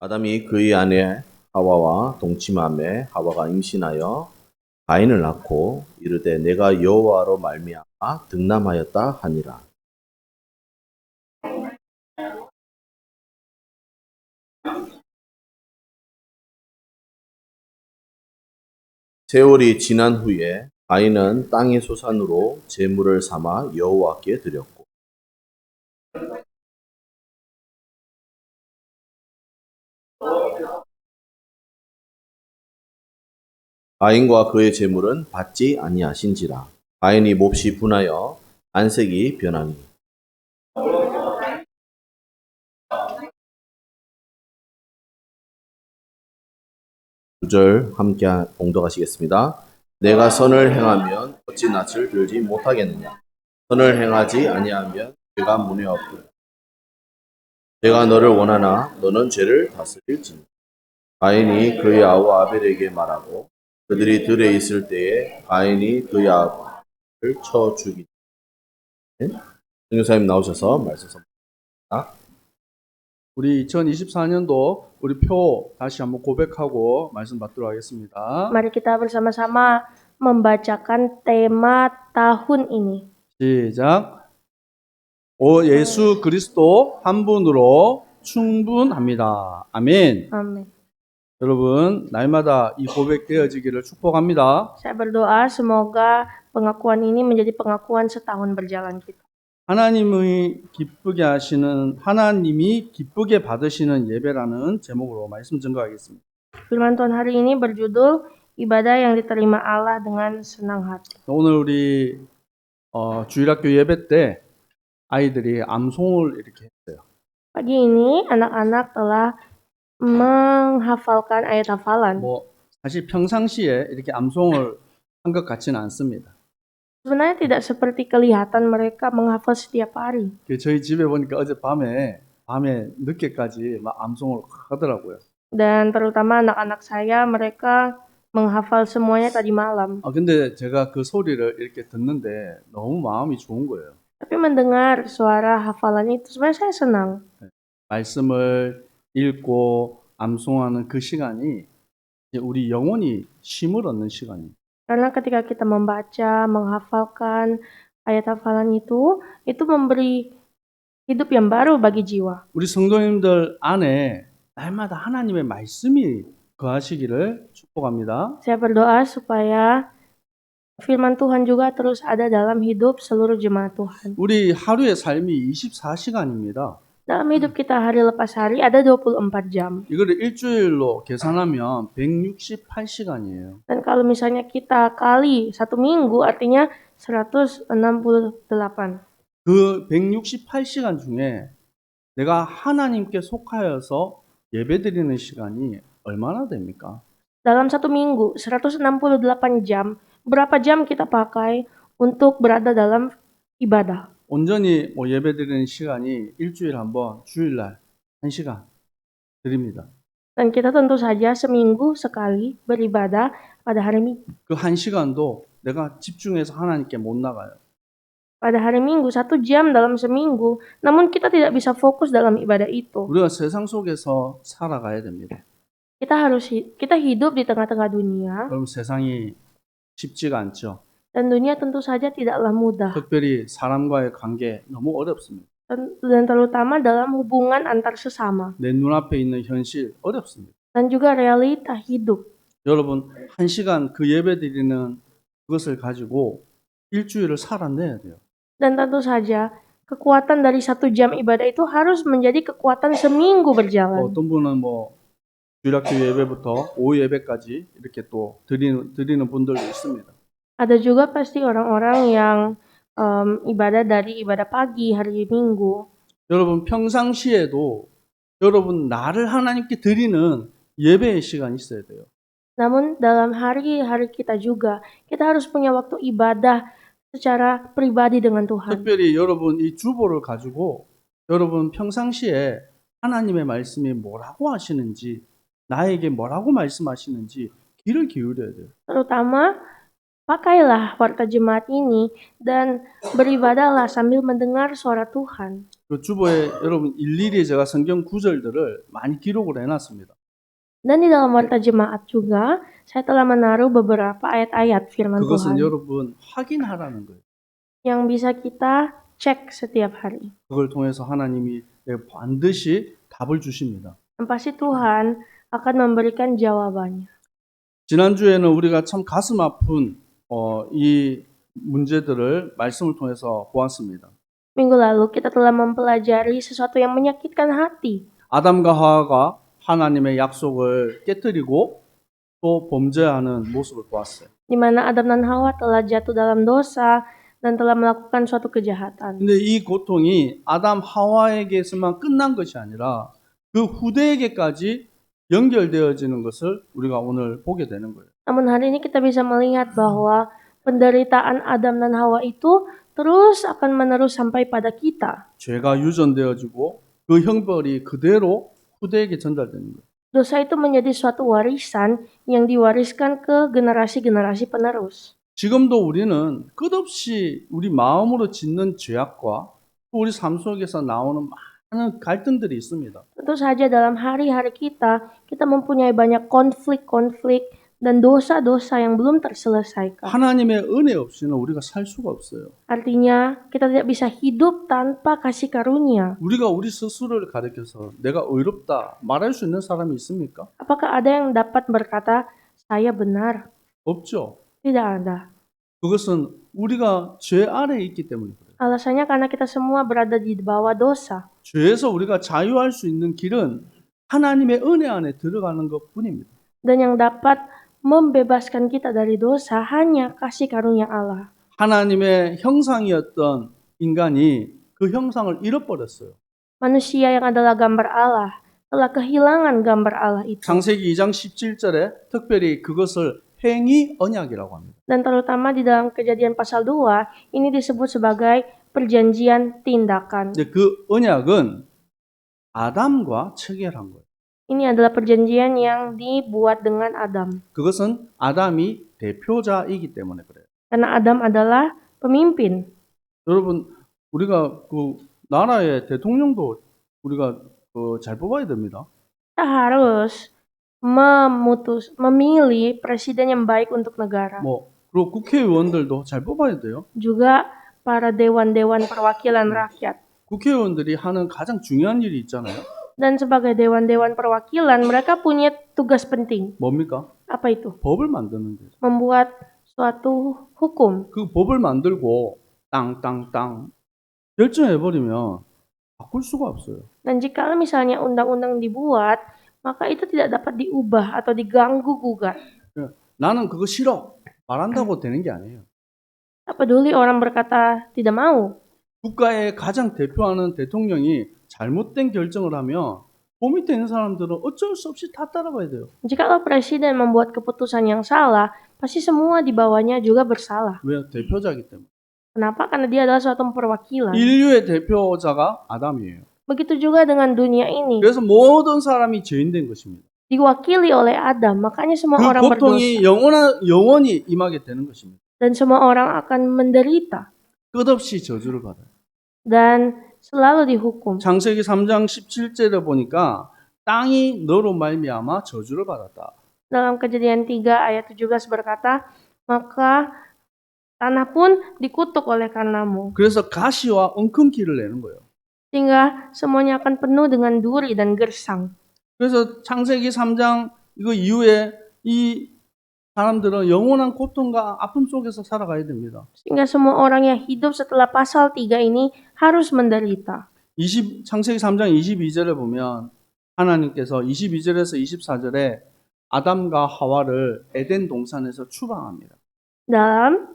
아담이 그의 아내 하와와 동침하매 하와가 임신하여 가인을 낳고 이르되 내가 여호와로 말미암아 득남하였다 하니라. 세월이 지난 후에 가인은 땅의 소산으로 제물을 삼아 여호와께 드렸고 가인과 그의 제물은 받지 아니하신지라. 가인이 몹시 분하여 안색이 변하니 구절 함께 봉독하시겠습니다. 내가 선을 행하면 어찌 낯을 들지 못하겠느냐. 선을 행하지 아니하면 죄가 문에 없고 내가 너를 원하나 너는 죄를 다스릴지니. 가인이 그의 아우 아벨에게 말하고 그들이 들에 있을 때에 가인이 그의 아벨을 쳐 죽이니. 성교사님 나오셔서 말씀 선포합니다. 우리 2024년도 우리 표 다시 한번 고백하고 말씀 받도록 하겠습니다. Mari kita bersama-sama membacakan tema tahun ini. 시작. 오 예수 그리스도 한 분으로 충분합니다. 아멘. Amin. 여러분 날마다 이 고백 되어지기를 축복합니다. Saya berdoa semoga pengakuan ini menjadi pengakuan setahun berjalan kita. 하나님이 기쁘게 받으시는 예배라는 제목으로 말씀 증거하겠습니다. Firman Tuhan hari ini berjudul ibadah yang diterima Allah dengan senang hati. 오늘 우리 주일학교 예배 때 아이들이 암송을 이렇게 했어요. Pagi ini anak-anak telah menghafalkan ayat hafalan. 사실 평상시에 이렇게 암송을 한 것 같지는 않습니다. Sebenarnya tidak seperti kelihatan mereka menghafal setiap hari. 저희 집에 보니까 어제 밤에 늦게까지 막 암송을 하더라고요. Dan terutama anak-anak saya, mereka menghafal semuanya tadi malam. 근데 제가 그 소리를 이렇게 듣는데 너무 마음이 좋은 거예요. Tapi mendengar suara hafalan itu sebenarnya saya senang. 말씀을 읽고 암송하는 그 시간이 우리 영혼이 쉼을 얻는 시간이에요. Karena ketika kita membaca, menghafalkan ayat hafalan itu memberi hidup yang baru bagi jiwa. 우리 성도님들 안에 날마다 하나님의 말씀이 거하시기를 축복합니다. Saya berdoa supaya firman Tuhan juga terus ada dalam hidup seluruh jemaat Tuhan. 우리 하루의 삶이 24시간입니다. Dalam hidup kita hari lepas hari ada 24 jam. 이거를 일주일로 계산하면 168시간이에요. Dan kalau misalnya kita kali satu minggu artinya 168. 그 168시간 중에 내가 하나님께 속하여서 예배드리는 시간이 얼마나 됩니까? Dalam satu minggu 168 jam, berapa jam kita pakai untuk berada dalam ibadah? 온전히 예배드리는 시간이 일주일에 한 번, 주일날 1시간 드립니다. Dan kita tentu saja seminggu sekali beribadah pada hari Minggu. 그 1시간도 내가 집중해서 하나님께 못 나가요. Pada hari Minggu 1 jam dalam seminggu, namun kita tidak bisa fokus dalam ibadah itu. 우리가 세상 속에서 살아가야 됩니다. Kita hidup di tengah-tengah dunia. 여러분 세상이 쉽지가 않죠. Dan dunia tentu saja tidaklah mudah. 특별히 사람과의 관계 너무 어렵습니다. Dan terutama dalam hubungan antar sesama. 내 눈앞에 있는 현실 어렵습니다. Dan juga realita hidup. 여러분 1시간 그 예배드리는 그것을 가지고 일주일을 살아내야 돼요. Dan tentu saja kekuatan dari 1 jam ibadah itu harus menjadi kekuatan seminggu berjalan. 어떤 분은 주일학교 예배부터 오후 예배까지 이렇게 또 드리는 분들도 있습니다. Ada juga pasti orang-orang yang ibadah dari ibadah pagi hari Minggu. 여러분 평상시에도 여러분 나를 하나님께 드리는 예배의 시간이 있어야 돼요. Namun dalam hari-hari kita juga kita harus punya waktu ibadah secara pribadi dengan Tuhan. 특별히 여러분 이 주보를 가지고 여러분 평상시에 하나님의 말씀이 뭐라고 하시는지 나에게 뭐라고 말씀하시는지 귀를 기울여야 돼요. Terutama pakailah warta jemaat ini dan beribadahlah sambil mendengar suara Tuhan. 그 주보에 여러분 일일이 제가 성경 구절들을 많이 기록을 해놨습니다. Dan di dalam warta jemaat juga, saya telah menaruh beberapa ayat-ayat firman 그것은 Tuhan 여러분 확인하라는 거예요. yang bisa kita cek setiap hari. 그걸 통해서 하나님이 반드시 답을 주십니다. Dan pasti Tuhan akan memberikan jawabannya. 지난주에는 우리가 참 가슴 아픈 이 문제들을 말씀을 통해서 보았습니다. Minggu lalu kita telah mempelajari sesuatu yang menyakitkan hati. 아담과 하와가 하나님의 약속을 깨뜨리고 또 범죄하는 모습을 보았어요. Di mana Adam dan Hawa telah jatuh dalam dosa dan telah melakukan suatu kejahatan. 근데 이 고통이 아담 하와에게서만 끝난 것이 아니라 그 후대에게까지 연결되어지는 것을 우리가 오늘 보게 되는 거예요. Namun hari ini kita bisa melihat bahwa penderitaan Adam dan Hawa itu terus akan menerus sampai pada kita. 죄가 유전되어지고 그 형벌이 그대로 후대에게 전달되는 거예요. Dosa itu menjadi suatu warisan yang diwariskan ke generasi-generasi penerus. 지금도 우리는 끝없이 우리 마음으로 짓는 죄악과 또 우리 삶 속에서 나오는 많은 갈등들이 있습니다. Tentu saja dalam hari-hari kita mempunyai banyak konflik-konflik dan dosa-dosa yang belum terselesaikan. 하나님의 은혜 없이는 우리가 살 수가 없어요. Artinya, kita tidak bisa hidup tanpa kasih karunia. 우리가 우리 스스로를 가리켜서 내가 의롭다 말할 수 있는 사람이 있습니까? Apakah ada yang dapat berkata, saya benar? 없죠. Tidak ada. 그것은 우리가 죄 아래에 있기 때문에 그래요. Alasannya karena kita semua berada di bawah dosa. 죄에서 우리가 자유할 수 있는 길은 하나님의 은혜 안에 들어가는 것뿐입니다. Dan yang dapat membebaskan kita dari dosa hanya kasih karunia Allah. 하나님의 형상이었던 인간이 그 형상을 잃어버렸어요. Manusia yang adalah gambar Allah telah kehilangan gambar Allah itu. 창세기 2장 17절에 특별히 그것을 행위 언약이라고 합니다. Dan terutama di dalam Kejadian pasal 2, ini disebut sebagai perjanjian tindakan. 이제 그 언약은 아담과 체결한 거예요. Ini adalah perjanjian yang dibuat dengan Adam. 그것은 아담이 대표자이기 때문에 그래요. Karena Adam adalah pemimpin. 여러분, 우리가 그 나라의 대통령도 우리가 잘 뽑아야 됩니다. Kita harus memilih presiden yang baik untuk negara. 그리고 국회의원들도 잘 뽑아야 돼요. Juga para dewan-dewan perwakilan rakyat. 국회의원들이 하는 가장 중요한 일이 있잖아요. Dan sebagai dewan-dewan perwakilan, mereka punya tugas penting. 뭡니까? Apa itu? 법을 만드는 거예요. Membuat suatu hukum. 그 법을 만들고 땅땅땅 결정해버리면 바꿀 수가 없어요. Dan jika misalnya undang-undang dibuat, maka itu tidak dapat diubah atau diganggu-gugat. 나는 그거 싫어 말한다고 되는 게 아니에요. Tak peduli orang berkata tidak mau. 국가의 가장 대표하는 대통령이 잘못된 결정을 하면 그 밑에 있는 사람들은 어쩔 수 없이 다 따라가야 돼요. Jikalau presiden membuat keputusan yang salah, pasti semua di bawahnya juga bersalah. 왜? 대표자이기 때문에. Kenapa? Karena dia adalah suatu perwakilan. 인류의 대표자가 아담이에요. Begitu juga dengan dunia ini. 그래서 모든 사람이 죄인된 것입니다. Diwakili oleh Adam, makanya semua 그 orang berdosa. 고통이 영원히 임하게 되는 것입니다. Dan semua orang akan menderita. 끝없이 저주를 받아요. Dan selalu dihukum. 창세기 3장 17절에 보니까 땅이 너로 말미암아 저주를 받았다. Dalam Kejadian 3 ayat 17 berkata, maka tanah pun dikutuk oleh karenamu. 그래서 가시와 엉겅퀴를 내는 거예요. Sehingga semuanya akan penuh dengan duri dan gersang. 그래서 창세기 3장 이거 이후에 이 사람들은 영원한 고통과 아픔 속에서 살아가야 됩니다. Sehingga semua orang yang hidup setelah pasal 3 ini harus menderita. 창세기 3장 22절에 보면 하나님께서 22절에서 24절에 아담과 하와를 에덴 동산에서 추방합니다. Dalam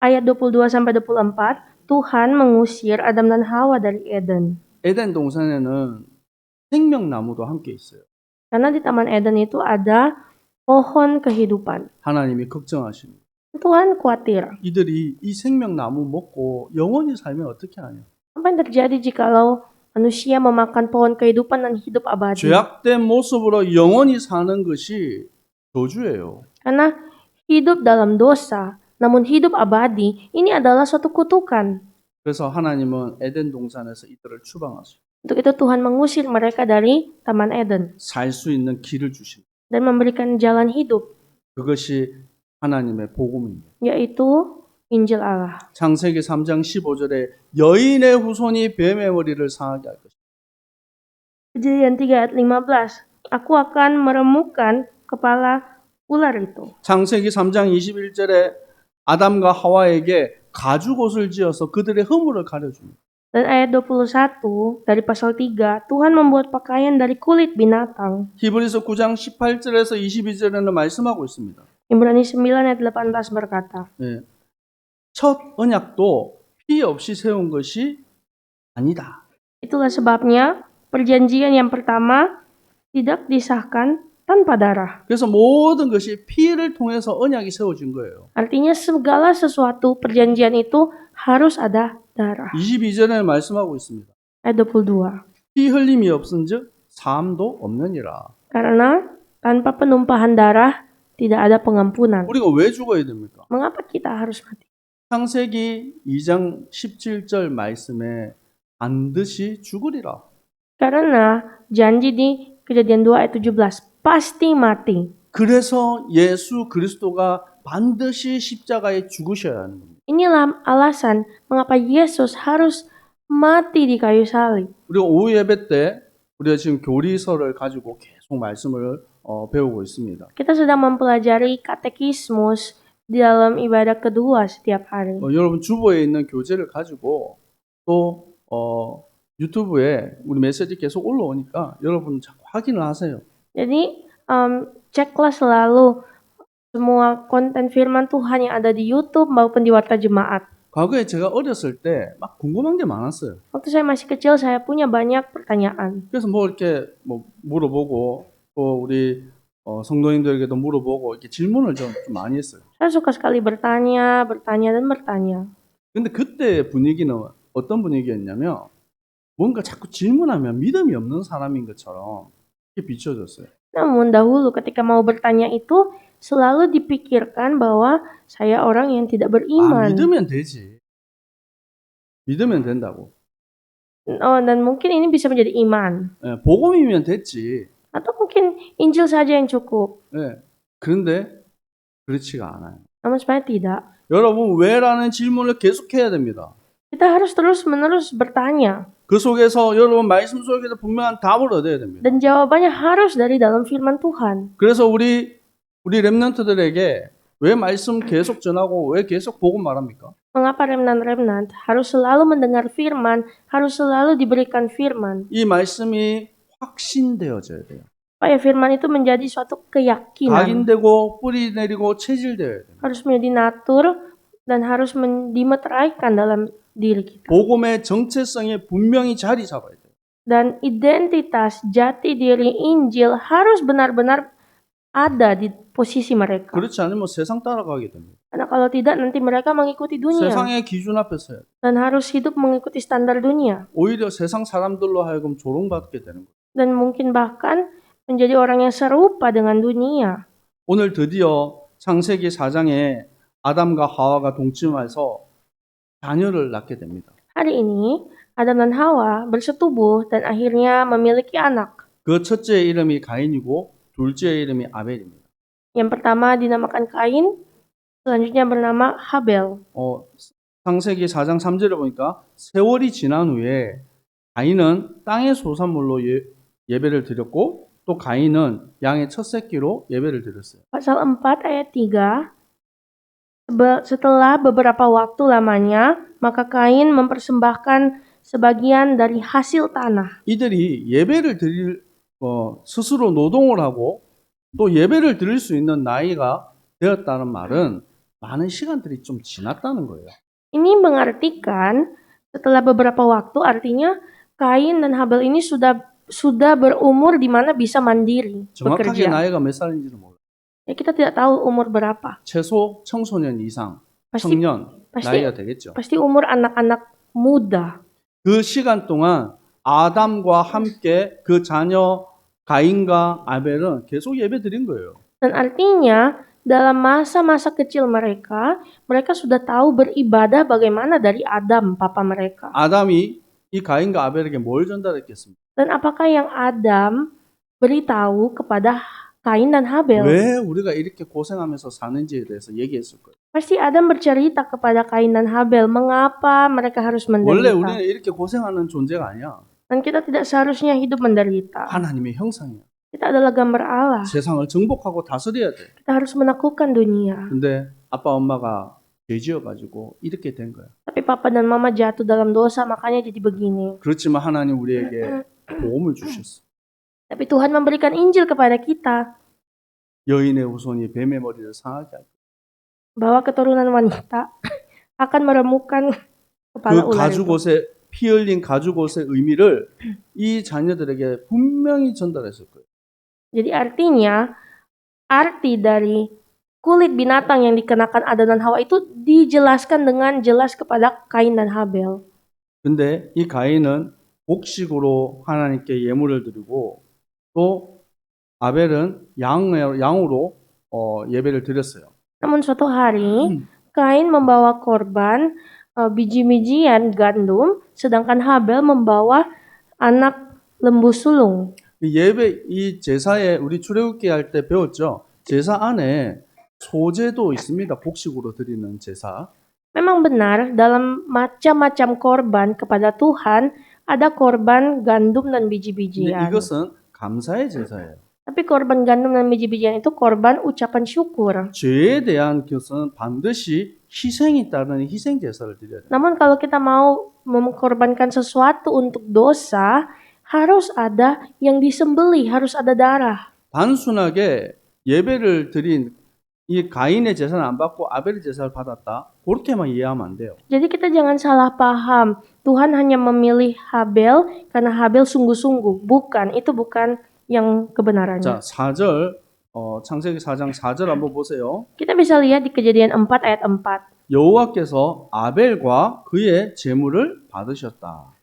ayat 22-24, Tuhan mengusir Adam dan Hawa dari Eden. 에덴 동산에는 생명나무도 함께 있어요. Karena di Taman Eden itu ada pohon kehidupan. 하나님이 걱정하십니다. Tuhan khawatir. 이들이 이 생명나무 먹고 영원히 살면 어떻게 하냐? Apa yang terjadi jikalau manusia memakan pohon kehidupan dan hidup abadi? 죄악된 모습으로 영원히 사는 것이 저주예요. Karena hidup dalam dosa, namun hidup abadi, ini adalah suatu kutukan. 그래서 하나님은 에덴 동산에서 이들을 추방하시고 Untuk itu Tuhan mengusir mereka dari Taman Eden 살 수 있는 길을 주십니다. dan memberikan jalan hidup, 그것이 하나님의 복음입니다. yaitu Injil Allah. 창세기 3장 15절에 여인의 후손이 뱀의 머리를 상하게 할 것이다. Kejadian 3 ayat 15, aku akan meremukkan kepala ular itu. 창세기 3장 21절에 아담과 하와에게 가죽옷을 지어서 그들의 허물을 가려줍니다. Dan ayat 21 dari pasal 3, Tuhan membuat pakaian dari kulit binatang. 히브리서 9장 18절에서 22절에는 말씀하고 있습니다. Ibrani 9 ayat 18 berkata, 예. 첫 언약도 피 없이 세운 것이 아니다. itulah sebabnya perjanjian yang pertama tidak disahkan tanpa darah. 그래서 모든 것이 피를 통해서 언약이 세워진 거예요. Artinya segala sesuatu perjanjian itu harus ada darah. 22절에 말씀하고 있습니다. Ayat 22. 피 흘림이 없은즉 사함도 없느니라. Karena tanpa penumpahan darah tidak ada pengampunan. 우리가 왜 죽어야 됩니까? Mengapa kita harus mati? 창세기 2장 17절 말씀에 반드시 죽으리라. Karena janji di Kejadian 2 ayat 17 pasti mati. 그래서 예수 그리스도가 반드시 십자가에 죽으셔야 하는 겁니다. Inilah alasan mengapa Yesus harus mati di kayu salib. 우리가 오후 예배 때 우리가 지금 교리서를 가지고 계속 말씀을 배우고 있습니다. Kita sedang mempelajari katekismus di dalam ibadah kedua setiap hari. 여러분 주보에 있는 교재를 가지고 또 유튜브에 우리 메시지 계속 올라오니까 여러분 자꾸 확인을 하세요. Jadi ceklah selalu semua konten firman Tuhan yang ada di YouTube maupun di Warta Jemaat. 과거에 제가 어렸을 때 막 궁금한 게 많았어요. Waktu saya masih kecil saya punya banyak pertanyaan. 그래서 뭐 이렇게 뭐 물어보고 또 우리 성도님들에게도 물어보고 이렇게 질문을 좀 많이 했어요. Saya suka sekali bertanya dan bertanya. 근데 그때 분위기는 어떤 분위기였냐면 뭔가 자꾸 질문하면 믿음이 없는 사람인 것처럼 이렇게 비춰졌어요. Namun dahulu ketika mau bertanya itu selalu dipikirkan bahwa saya orang yang tidak beriman. 믿으면 되지. 믿으면 된다고. Dan mungkin ini bisa menjadi iman. 예, 복음이면 됐지. Atau mungkin Injil saja yang cukup. 예, 그런데 그렇지가 않아요. Namun sebenarnya tidak. 여러분 왜라는 질문을 계속해야 됩니다. Kita harus terus-menerus bertanya. 그 속에서 여러분 말씀 속에서 분명한 답을 얻어야 됩니다. Dan jawabannya harus dari dalam firman Tuhan. 그래서 우리 렘넌트들에게 왜 말씀 계속 전하고 왜 계속 복음 말합니까? Mengapa remnant-remnant harus selalu mendengar firman, harus selalu diberikan firman. 이 말씀이 확신되어져야 돼요. Supaya firman itu menjadi suatu keyakinan. 각인되고 뿌리 내리고 체질되어야 돼요. Harus menjadi natur dan harus dimeteraikan dalam diri kita. 복음의 정체성에 분명히 자리 잡아야 돼요. Dan identitas jati diri Injil harus benar-benar ada di posisi mereka. 그렇지 않으면 세상 따라가게 됩니다. Karena kalau tidak nanti mereka mengikuti dunia 세상의 기준 앞에 서야 돼요. dan harus hidup mengikuti standar dunia. 오히려 세상 사람들로 하여금 조롱받게 되는 거예요. Dan mungkin bahkan menjadi orang yang serupa dengan dunia. 오늘 드디어 창세기 4장에 아담과 하와가 동침해서 자녀를 낳게 됩니다. Hari ini Adam dan Hawa bersetubuh dan akhirnya memiliki anak. 그 첫째의 이름이 가인이고 둘째의 이름이 아벨입니다. Yang pertama dinamakan Kain, selanjutnya bernama Habel. 창세기 4장 3절에 보니까 세월이 지난 후에 가인은 땅의 소산물로 예배를 드렸고 또 가인은 양의 첫 새끼로 예배를 드렸어요. Pasal 4 ayat 3, setelah beberapa waktu lamanya, maka Kain mempersembahkan sebagian dari hasil tanah. 이들이 예배를 드릴 스스로 노동을 하고 또 예배를 드릴 수 있는 나이가 되었다는 말은 많은 시간들이 좀 지났다는 거예요. Ini mengartikan setelah beberapa waktu, artinya Kain dan Habel ini sudah berumur di mana bisa mandiri 정확하게 bekerja. 나이가 몇 살인지는 몰라요. Ya, kita tidak tahu umur berapa. 최소 청소년 이상, Pasti 청년 나이가 되겠죠. pasti umur anak-anak muda. 그 시간 동안 아담과 함께 그 자녀 가인과 아벨은 계속 예배 드린 거예요. Dan artinya dalam masa-masa kecil mereka, mereka sudah tahu beribadah bagaimana dari Adam, papa mereka. 아담이 이 가인과 아벨에게 뭘 전달했겠습니까? Dan apakah yang Adam beritahu kepada Kain dan Habel? 왜 우리가 이렇게 고생하면서 사는지에 대해서 얘기했을 거예요. Pasti Adam bercerita kepada Kain dan Habel mengapa mereka harus 원래 menderita. 우리는 이렇게 고생하는 존재가 아니야. Dan kita tidak seharusnya hidup menderita. 하나님의 형상이야. Kita adalah gambar Allah. 세상을 정복하고 다스려야 돼. Kita harus menaklukkan dunia. 근데 아빠 엄마가 죄지어가지고 이렇게 된 거야. Tapi papa dan mama jatuh dalam dosa, makanya jadi begini. 그렇지만 하나님 우리에게 보험을 주셨어. Tapi Tuhan memberikan Injil kepada kita 여인의 후손이 뱀의 머리를 상하게 할 거야. bahwa keturunan wanita akan meremukkan kepala 그 ular itu. 가죽옷의 피 흘린 가죽옷의 의미를 이 자녀들에게 분명히 전달했을 거예요. Jadi artinya, arti dari kulit binatang yang dikenakan Adam dan Hawa itu dijelaskan dengan jelas kepada Kain dan Habel. 근데 이 가인은 곡식으로 하나님께 예물을 드리고 또 아벨은 양으로 예배를 드렸어요. Namun suatu hari, Kain membawa korban biji-bijian gandum, sedangkan Habel membawa anak lembu sulung. 이 예배 이 제사에 우리 출애굽기 할 때 배웠죠. 제사 안에 소제도 있습니다. 곡식으로 드리는 제사. Memang benar, dalam macam-macam korban kepada Tuhan, ada korban gandum dan 근데 biji-bijian. 이것은 감사의 제사예요. Tapi korban gandum dan biji-bijian itu korban ucapan syukur. 죄에 대한 것은 반드시 희생이 따르는 희생 제사를 드려야 돼요. Namun kalau kita mau mengorbankan sesuatu untuk dosa, harus ada yang disembelih, harus ada darah. 단순하게 예배를 드린 이 가인의 제사는 안 받고 아벨의 제사를 받았다. 그렇게만 이해하면 안 돼요. Jadi kita jangan salah paham. Tuhan hanya memilih Habel karena Habel sungguh-sungguh. Bukan, itu bukan yang kebenarannya. 자, 4절 창세기 4장 4절 한번 보세요. Kita bisa lihat di Kejadian 4 ayat 4. 여호와께서 아벨과 그의 제물을 받으셨다.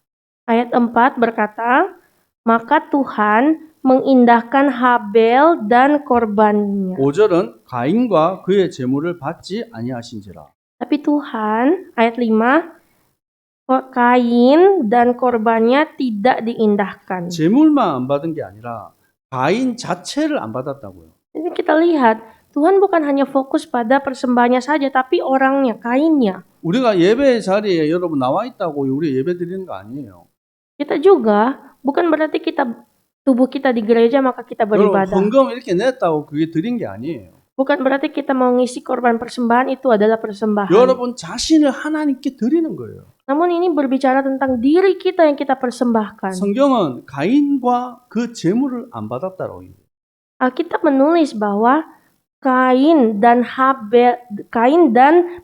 Ayat 4 berkata, maka Tuhan mengindahkan Habel dan korbannya. 5절은 가인과 그의 제물을 받지 아니하신지라. Tapi Tuhan, ayat 5, Kain dan korbannya tidak diindahkan. 제물만 안 받은 게 아니라 가인 자체를 안 받았다고요. Jadi kita lihat, Tuhan bukan hanya fokus pada persembahannya saja, tapi orangnya, Kainnya. 우리가 예배 자리에 여러분 나와 있다고 우리 예배 드리는 거 아니에요. Kita juga, bukan berarti tubuh kita di gereja maka kita 여러분 beribadah. 헌금 이렇게 냈다고 그게 드린 게 아니에요. Bukan berarti kita mau ngisi korban persembahan itu adalah persembahan. 여러분 자신을 하나님께 드리는 거예요. Namun ini berbicara tentang diri kita yang kita persembahkan. 성경은 가인과 그 제물을 안 받았다라고 얘기해요. Alkitab menulis bahwa Kain dan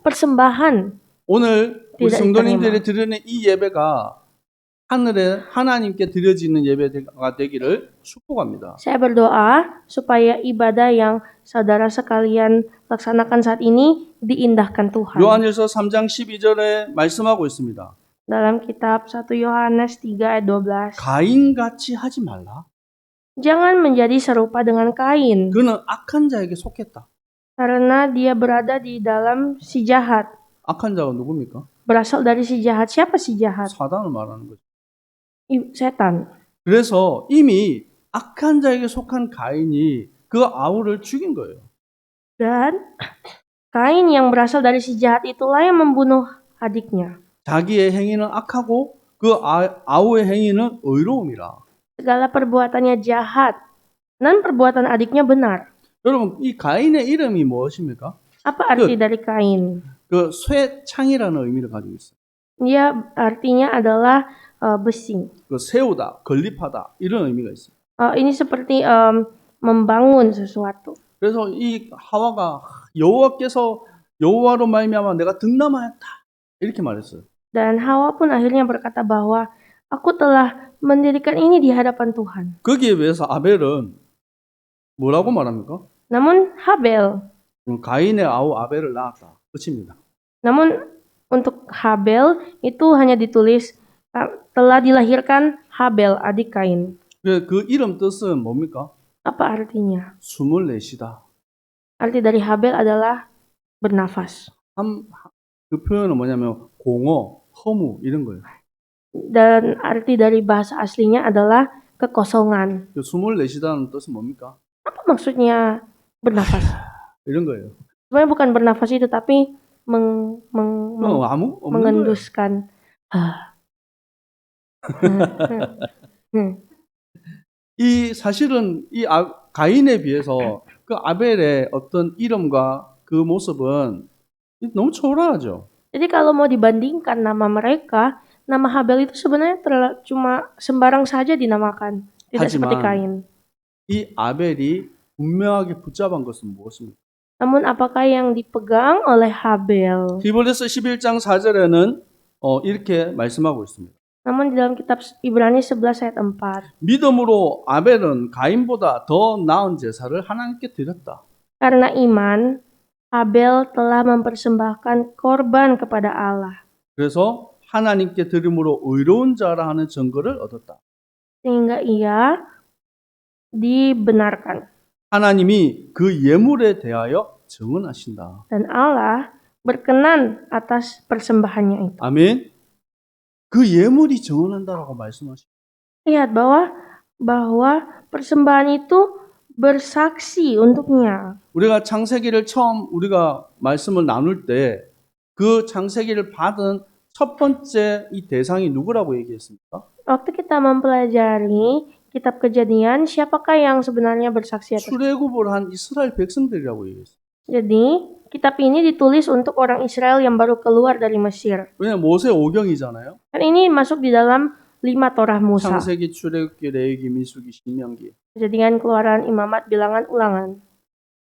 persembahan 오늘 우리 tidak 성도님들이 diterima. 드리는 이 예배가 하늘에 하나님께 드려지는 예배가 되기를 축복합니다. Saya berdoa supaya ibadah yang saudara sekalian laksanakan saat ini diindahkan Tuhan. 요한일서 3장 12절에 말씀하고 있습니다. Dalam kitab 1 Yohanes 3 ayat 12. 가인같이 하지 말라. Jangan menjadi serupa dengan Kain, 그는 악한 자에게 속했다. karena dia berada di dalam si jahat. 악한 자가 누굽니까? Berasal dari si jahat. Siapa si jahat? 사단을 말하는 거죠. Setan. 그래서 이미 악한 자에게 속한 가인이 그 아우를 죽인 거예요. Dan Kain yang berasal dari si jahat itulah yang membunuh adiknya. 자기의 행위는 악하고 그 아우의 행위는 의로움이라. Segala perbuatannya jahat dan perbuatan adiknya benar. 여러분 이 가인의 이름이 무엇입니까? Apa arti dari Kain? 그 쇠창이라는 의미를 가지고 있어요. Dia artinya adalah besi. 그 세우다, 건립하다 이런 의미가 있어요. Ini seperti membangun sesuatu. 그래서 이 하와가 여호와로 말미암아 내가 득남하였다 이렇게 말했어요. Dan Hawa pun akhirnya berkata bahwa aku telah mendirikan ini di hadapan Tuhan. 거기에 비해서 아벨은 뭐라고 말합니까? Namun Habel, 가인의 아우 아벨을 낳았다. 끝입니다. namun untuk Habel itu hanya ditulis telah dilahirkan Habel, adik Kain. 그 이름 뜻은 뭡니까? Apa artinya? 24시다. Arti dari Habel adalah bernafas. 그 표현은 뭐냐면 공허, 허무 이런 거예요. Dan arti dari bahasa aslinya adalah kekosongan. 그 숨을 내쉬다는 뜻은 뭡니까? Apa maksudnya bernafas? 이런 거예요. Sebenarnya bukan bernafas itu, tapi 아무 없는 거예요. mengenduskan. 이 사실은 가인에 비해서 그 아벨의 어떤 이름과 그 모습은 너무 초라하죠. Jadi kalau mau dibandingkan nama mereka, nama Habel itu sebenarnya cuma sembarang saja dinamakan, tidak seperti Kain. 이 아벨이 분명하게 붙잡은 것은 무엇입니까? Namun apakah yang dipegang oleh Habel? 히브리서 11장 4절에는 이렇게 말씀하고 있습니다. Namun di dalam kitab Ibrani 11 ayat 4. 믿음으로 아벨은 가인보다 더 나은 제사를 하나님께 드렸다. Karena iman, Habel telah mempersembahkan korban kepada Allah. 그래서 하나님께 드림으로 의로운 자라 하는 증거를 얻었다. Sehingga ia dibenarkan. 하나님이 그 예물에 대하여 증언하신다. Dan Allah berkenan atas persembahannya itu. 아멘. 그 예물이 증언한다라고 말씀하십니다. Lihat bahwa persembahan itu bersaksi untuknya. 우리가 창세기를 처음 우리가 말씀을 나눌 때 그 창세기를 받은 첫 번째 이 대상이 누구라고 얘기했습니까? Waktu kita mempelajari kitab Kejadian, siapakah yang sebenarnya bersaksi atas? 출애굽을 한 이스라엘 백성들이라고 얘기했어요. Jadi, kitab ini ditulis untuk orang Israel yang baru keluar dari Mesir. 왜냐면 모세 오경이잖아요. Kan ini masuk di dalam 5 Torah Musa. 창세기, 출애굽기, 레위기, 민수기, 신명기. Kejadian, Keluaran, Imamat, Bilangan, Ulangan.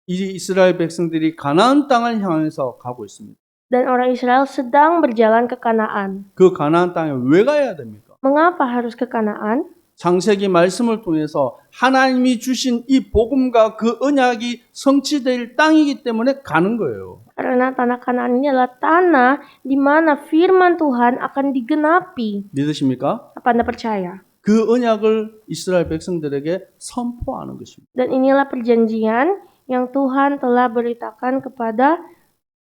이 이스라엘 백성들이 가나안 땅을 향해서 가고 있습니다. Dan orang Israel sedang berjalan ke Kanaan. 그 가나안 땅에 왜 가야 됩니까? Mengapa harus ke Kanaan? 창세기 말씀을 통해서 하나님이 주신 이 복음과 그 언약이 성취될 땅이기 때문에 가는 거예요. Karena tanah Kanaan ini adalah tanah di mana firman Tuhan akan digenapi. 믿으십니까? Apa Anda percaya? 그 언약을 이스라엘 백성들에게 선포하는 것입니다. Dan inilah perjanjian yang Tuhan telah beritakan kepada 그래서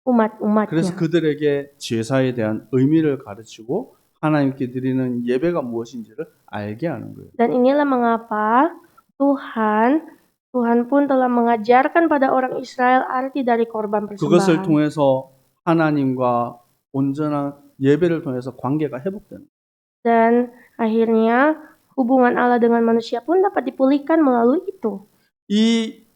umat-umatnya. 그들에게 제사에 대한 의미를 가르치고 하나님께 드리는 예배가 무엇인지를 알게 하는 거예요. Dan inilah mengapa Tuhan pun telah mengajarkan pada orang Israel arti dari korban 그것을 persembahan. 통해서 하나님과 온전한 예배를 통해서 관계가 회복되는 거예요. Dan akhirnya hubungan Allah dengan manusia pun dapat dipulihkan melalui itu. 이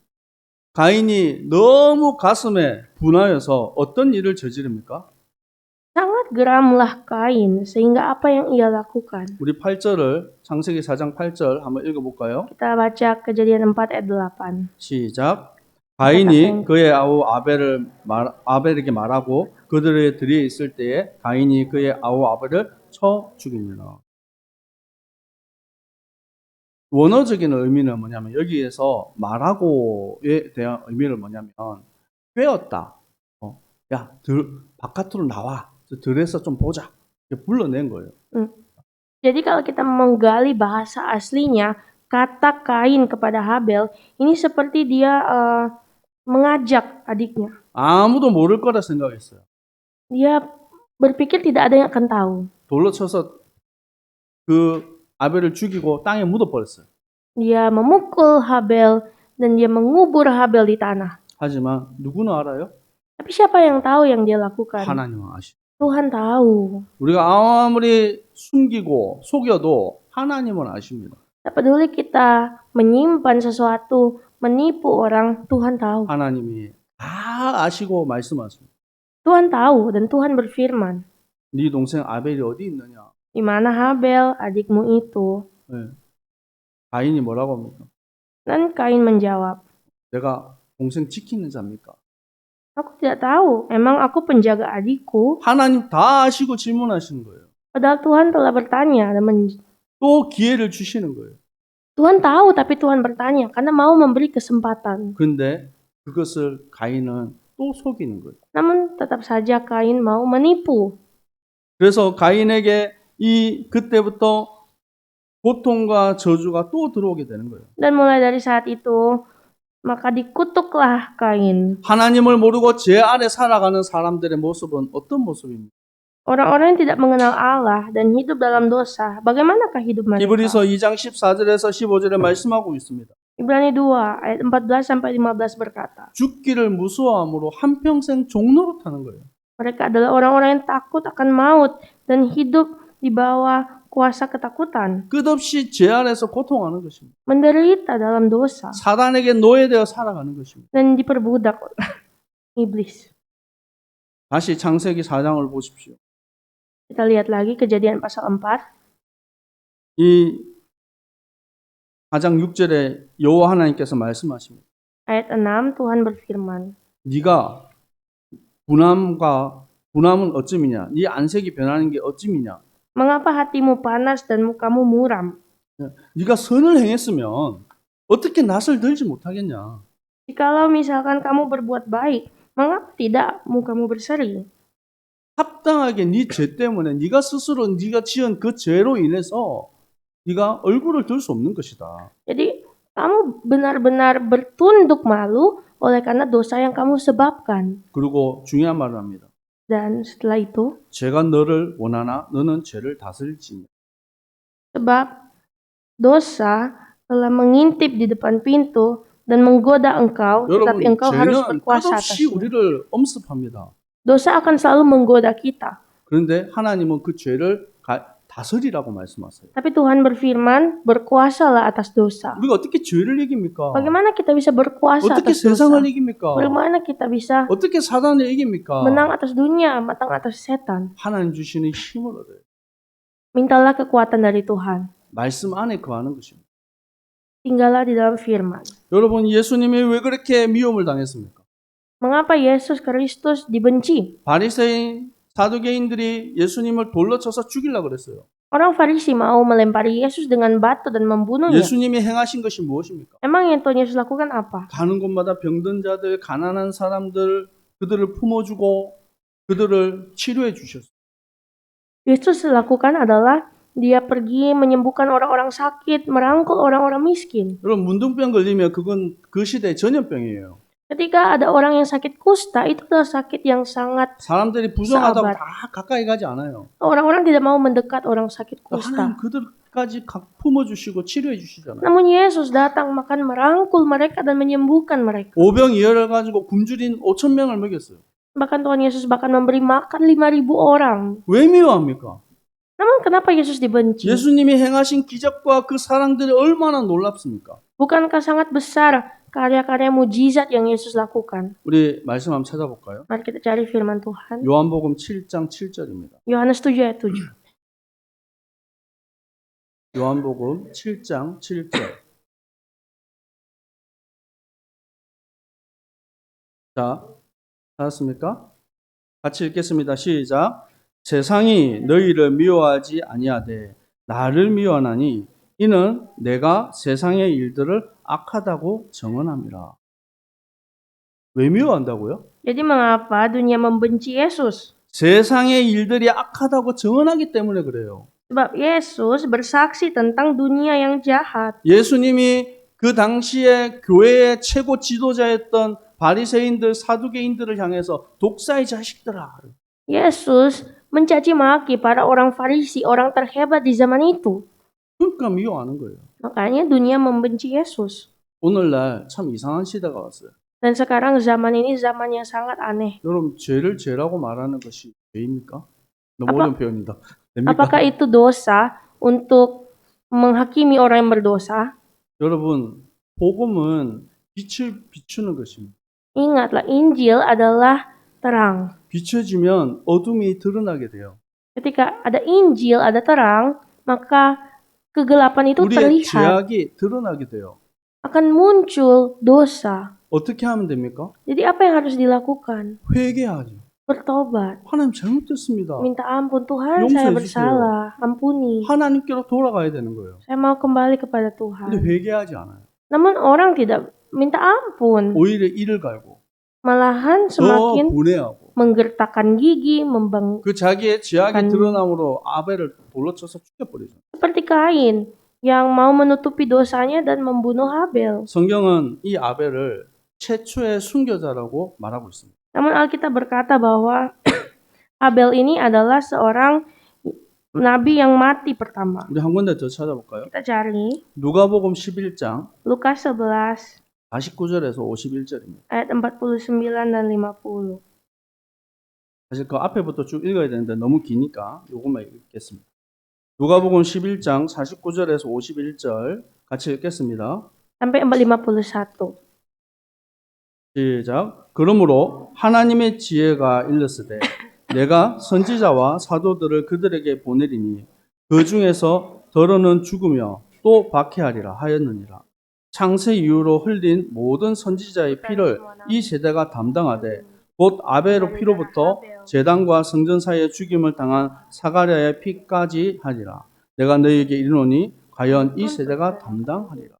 가인이 너무 가슴에 분하여서 어떤 일을 저지릅니까? Sangat geramlah Kain sehingga apa yang ia lakukan. 우리 8절을 창세기 4장 8절 한번 읽어볼까요? Kita baca Kejadian 4 ayat 8. 시작. 가인이 그의 아우 아벨에게 말하고 그들의 들에 있을 때에 가인이 그의 아우 아벨을 쳐 죽이니라. 원어적인 의미는 뭐냐면 여기에서 말하고에 대한 의미는 뭐냐면 꿰었다. 야, 바깥으로 나와. 들에서 좀 보자. 이렇게 불러낸 거예요. Jadi kalau kita menggali bahasa aslinya, kata Kain kepada Habel ini seperti dia mengajak adiknya. 아무도 모를 거라 생각했어요. Dia berpikir tidak ada yang akan tahu. 돌로 쳐서 그 아벨을 죽이고 땅에 묻어버렸어요. Dia memukul Habel dan dia mengubur Habel di tanah. 하지만 누구는 알아요? Tapi siapa yang tahu yang dia lakukan? 하나님은 아시죠. Tuhan tahu. 우리가 아무리 숨기고 속여도 하나님은 아십니다. Tak peduli kita menyimpan sesuatu, menipu orang, Tuhan tahu. 하나님이 다 아시고 말씀하십니다. Tuhan tahu dan Tuhan berfirman. 네 동생 아벨이 어디 있느냐? Di mana Habel, adikmu itu? 네. 가인이 뭐라고 합니까? Dan Kain menjawab, 내가 동생 지키는 자입니까? aku tidak tahu, emang aku penjaga adikku? 하나님 다 아시고 질문하시는 거예요. Padahal Tuhan telah bertanya dan 또 기회를 주시는 거예요. Tuhan tahu tapi Tuhan bertanya karena mau memberi kesempatan. 그런데 그것을 가인은 또 속이는 거예요. Namun tetap saja Kain mau menipu. 그래서 가인에게 그때부터 고통과 저주가 또 들어오게 되는 거예요. Dan mulai dari saat itu maka dikutuklah Kain. 하나님을 모르고 죄 아래 살아가는 사람들의 모습은 어떤 모습입니까? Orang-orang yang tidak mengenal Allah dan hidup dalam dosa, bagaimanakah hidup mereka? 히브리서 2장 14절에서 15절에 말씀하고 있습니다. Ibrani 2 ayat 14 sampai 15 berkata, 죽기를 무서워함으로 한평생 종노릇하는 거예요. mereka adalah orang-orang yang takut akan maut dan hidup di bawah kuasa ketakutan, 끝없이 죄 아래서 고통하는 것입니다. menderita dalam dosa 사단에게 노예되어 살아가는 것입니다. dan diperbudak oleh iblis. 다시 창세기 4장을 보십시오. Kita lihat lagi Kejadian pasal 4 이 4장 6절에 여호와 하나님께서 말씀하십니다. ayat 6 Tuhan berfirman, 네가 분함은 어찌미냐? 네 안색이 변하는 게 어찌미냐? mengapa hatimu panas dan mukamu muram? 네가 선을 행했으면 어떻게 낯을 들지 못하겠냐? Jikalau misalkan kamu berbuat baik, mengapa tidak mukamu berseri? 합당하게 네 죄 때문에 네가 스스로 네가 지은 그 죄로 인해서 네가 얼굴을 들 수 없는 것이다. Jadi kamu benar-benar bertunduk malu oleh karena dosa yang kamu sebabkan. 그리고 중요한 말을 합니다. Dan setelah itu, 죄가 너를 원하나 너는 죄를 다스릴지니. sebab dosa telah mengintip di depan pintu dan menggoda engkau, tetapi 여러분, engkau harus 죄는 berkuasa 끝없이 atasnya. 우리를 엄습합니다. Dosa akan selalu menggoda kita. 그런데 하나님은 그 죄를 다스리라고 말씀하세요. Tapi Tuhan berfirman, berkuasalah atas dosa. 우리가 어떻게 죄를 이깁니까? Bagaimana kita bisa berkuasa 어떻게 atas dosa? 세상을 이깁니까? Bagaimana kita bisa 어떻게 사단을 이깁니까? menang atas dunia, menang atas setan? 하나님 주시는 힘을 얻어요. Mintalah kekuatan dari Tuhan. 말씀 안에 거하는 것입니다. Tinggallah di dalam firman. 여러분, 예수님이 왜 그렇게 미움을 당했습니까? Mengapa Yesus Kristus dibenci? 바리새인, 사두개인들이 예수님을 돌로 쳐서 죽이려고 그랬어요. Orang Farisi mau melempari Yesus dengan batu dan membunuhnya. 예수님이 행하신 것이 무엇입니까? Emang yang Tuhan Yesus lakukan apa? 가는 곳마다 병든 자들, 가난한 사람들, 그들을 품어주고 그들을 치료해 주셨어요. Yesus lakukan adalah dia pergi menyembuhkan orang-orang sakit, merangkul orang-orang miskin. 여러분, 문둥병 걸리면 그건 그 시대의 전염병이에요. Ketika ada orang yang sakit kusta, itu adalah sakit yang sangat 사람들이 부정하다고 사bat. 다 가까이 가지 않아요. orang-orang tidak mau mendekat orang sakit kusta. 하나님 그들까지 품어주시고 치료해 주시잖아요. Namun Yesus datang makan merangkul mereka dan menyembuhkan mereka. 오병이어를 가지고 굶주린 5,000명을 먹였어요. Bahkan Tuhan Yesus bahkan memberi makan 5.000 orang. 왜 미워합니까? Namun kenapa Yesus dibenci? 예수님이 행하신 기적과 그 사랑들이 얼마나 놀랍습니까? Bukankah sangat besar karya-karya mujizat yang Yesus lakukan? 우리 말씀 한번 찾아볼까요? Mari kita cari firman Tuhan. 요한복음 7장 7절입니다. Yohanes 7 ayat 7. 요한복음 7장 7절. 자, 찾았습니까? 같이 읽겠습니다. 시작. 세상이 너희를 미워하지 아니하되 나를 미워하나니 이는 내가 세상의 일들을 악하다고 정언함이라. 왜 미워한다고요? Jadi mengapa dunia membenci Yesus? 세상의 일들이 악하다고 정언하기 때문에 그래요. Sebab Yesus bersaksi tentang dunia yang jahat. 예수님이 그 당시에 교회의 최고 지도자였던 바리새인들, 사두개인들을 향해서 독사의 자식들아. Yesus mencaci maki para orang Farisi, orang terhebat di zaman itu. 그러니까 미워하는 거예요. Makanya dunia membenci Yesus. 오늘날 참 이상한 시대가 왔어요. Dan sekarang zaman ini zaman yang sangat aneh. 여러분, 죄를 죄라고 말하는 것이 죄입니까? 너무 Apa- 어려운 표현이다. 됩니까? Apakah itu dosa untuk menghakimi orang yang berdosa? 여러분, 복음은 빛을 비추는 것입니다. Ingatlah, Injil adalah terang. 비춰지면 어둠이 드러나게 돼요. Ketika ada Injil, ada terang, maka kegelapan itu 우리의 terlihat. 죄악이 드러나게 돼요. Akan muncul dosa. 어떻게 하면 됩니까? Jadi apa yang harus dilakukan? 회개하죠. Bertobat. 하나님 잘못했습니다. Minta ampun, Tuhan 용서해 saya 주세요. bersalah. Ampuni. 하나님께로 돌아가야 되는 거예요. Saya mau kembali kepada 근데 Tuhan. 회개하지 않아요. Namun orang tidak minta ampun. 오히려 이를 갈고 Malahan 더 semakin 분해하고 menggertakkan gigi, 그 자기의 죄악이 간- 드러남으로 아벨을 돌로 쳐서 죽여버리죠. seperti Kain. yang mau menutupi dosanya dan membunuh Habel. 성경은 이 아벨을 최초의 순교자라고 말하고 있습니다. Namun Alkitab berkata bahwa Habel ini adalah seorang nabi yang mati pertama. 우리 한 군데 더 찾아볼까요? Kita cari 누가복음 11장 Lukas 11 49절에서 51절입니다. ayat 49 dan 50. 사실 그 앞에부터 쭉 읽어야 되는데 너무 기니까 요것만 읽겠습니다. 누가복음 11장 49절에서 51절 같이 읽겠습니다. Sampai 51. 시작. 그러므로 하나님의 지혜가 일렀으되 내가 선지자와 사도들을 그들에게 보내리니 그 중에서 더러는 죽으며 또 박해하리라 하였느니라. 창세 이후로 흘린 모든 선지자의 피를 이 세대가 담당하되 곧 아벨의 피로부터 제단과 성전 사이에 죽임을 당한 사가랴의 피까지 하리라. 내가 너희에게 이르노니 과연 이 세대가 담당하리라.